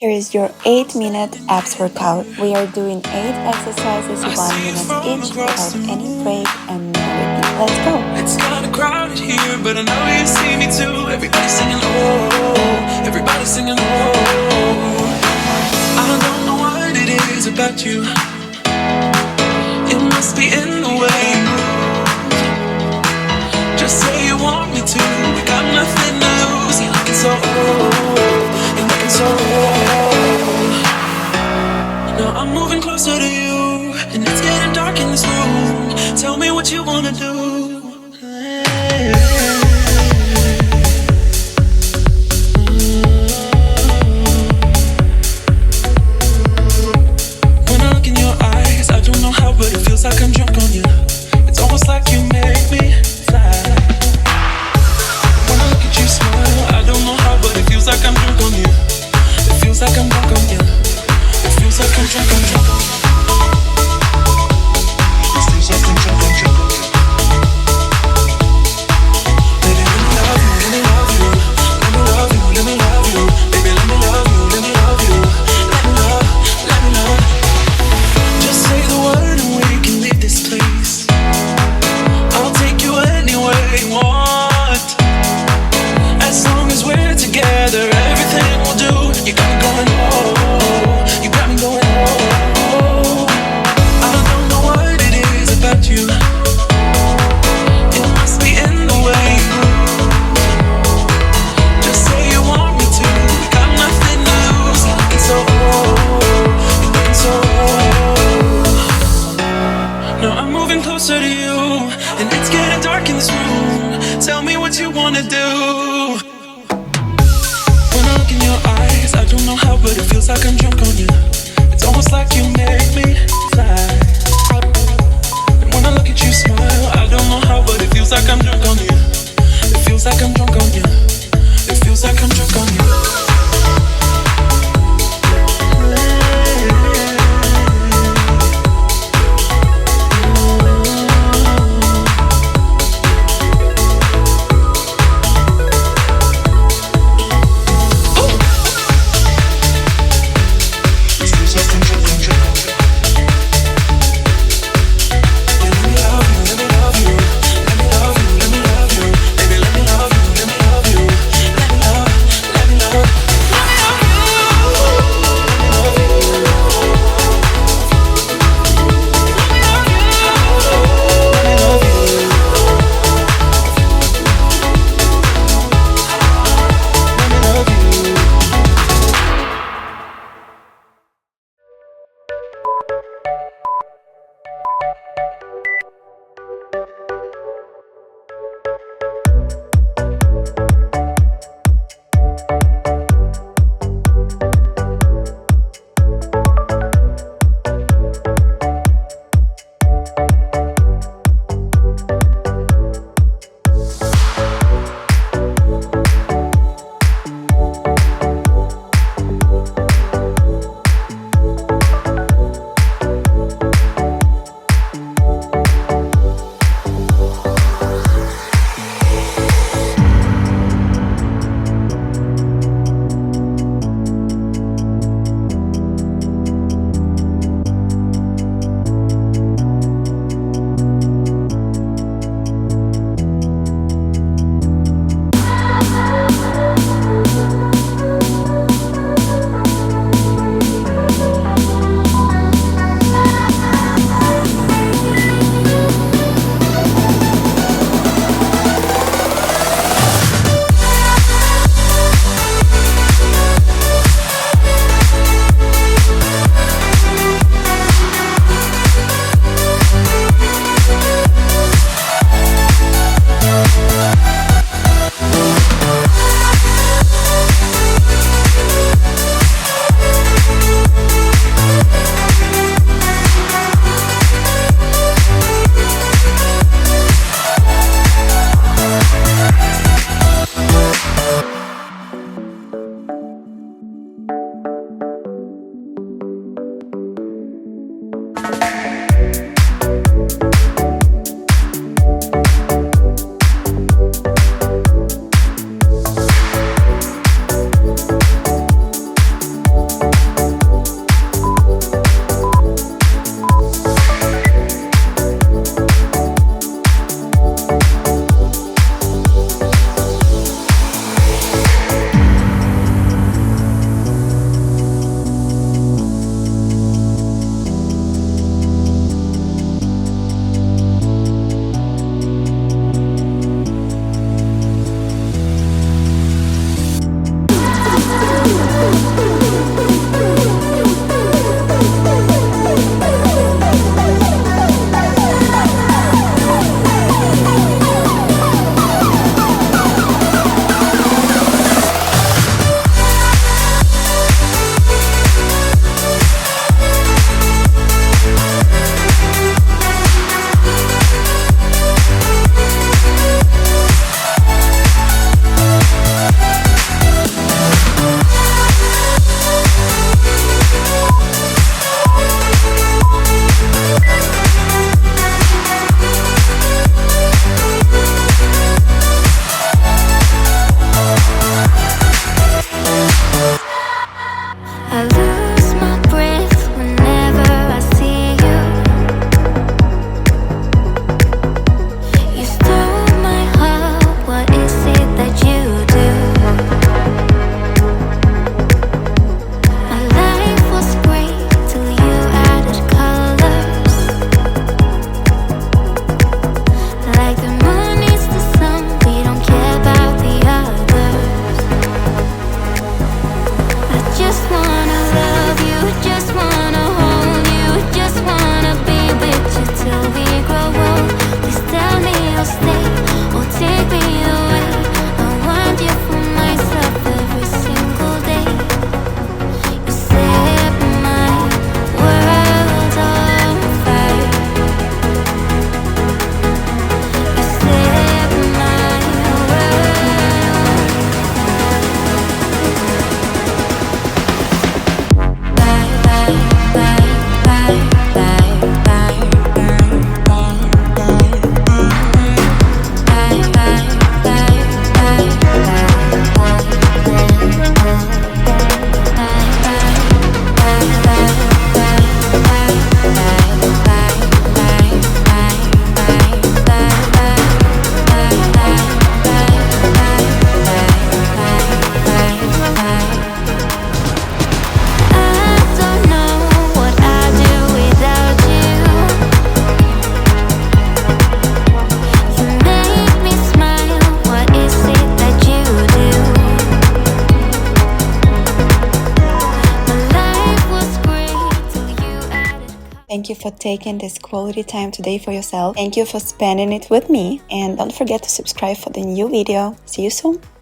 Here is your 8-minute abs workout. We are doing 8 exercises, 1 minute each, without any break and no repeat. Let's go. It's kinda crowded here, but I know you see me too. Everybody's singing oh, everybody's singing oh. I don't know what it is about you. It must be in the way you move. Just say you want me to. We got nothing to lose. You're looking so old. You're looking so old. Now I'm moving closer to you, and it's getting dark in this room. Tell me what you wanna do. When I look in your eyes, I don't know how, but it feels like I'm drunk on you. It's almost like you make me fly. When I look at you smile, I don't know how, but it feels like I'm drunk on you. It feels like I'm drunk on you. It feels like I'm drunk on you. It feels like I'm drunk on you. Baby, let me love you, let me love you. Let me love you, let me love you. Baby, let me love you, let me love you. Let me love, let me love. Just say the word and we can leave this place. I'll take you anywhere you want. As long as we're together, everything we'll do. You got me going oh, you got me going oh. I don't know what it is about you. It must be in the way you move. Just say you want me to. We got nothing to lose. You're looking so old. You're looking so old. Now I'm moving closer to you, and it's getting dark in this room. Tell me what you wanna do. When I look in your eyes, I don't know how, but it feels like I'm drunk on you. It's almost like you make me fly. And when I look at you smile, I don't know how, but it feels like I'm drunk on you. It feels like I'm drunk on you. It feels like I'm drunk on you. Let me love you, I lose my breath whenever I see you. You stole my heart, what is it that you do? My life was great till you added colors. Like the moon needs the sun, we don't care about the others. I just wanna love you, just wanna hold you, just wanna be with you till we grow old. Please tell me you'll stay or take me away. I want you for myself every single day. You set my world on fire. You set my Thank you for taking this quality time today for yourself. Thank you for spending it with me. And don't forget to subscribe for the new video. See you soon.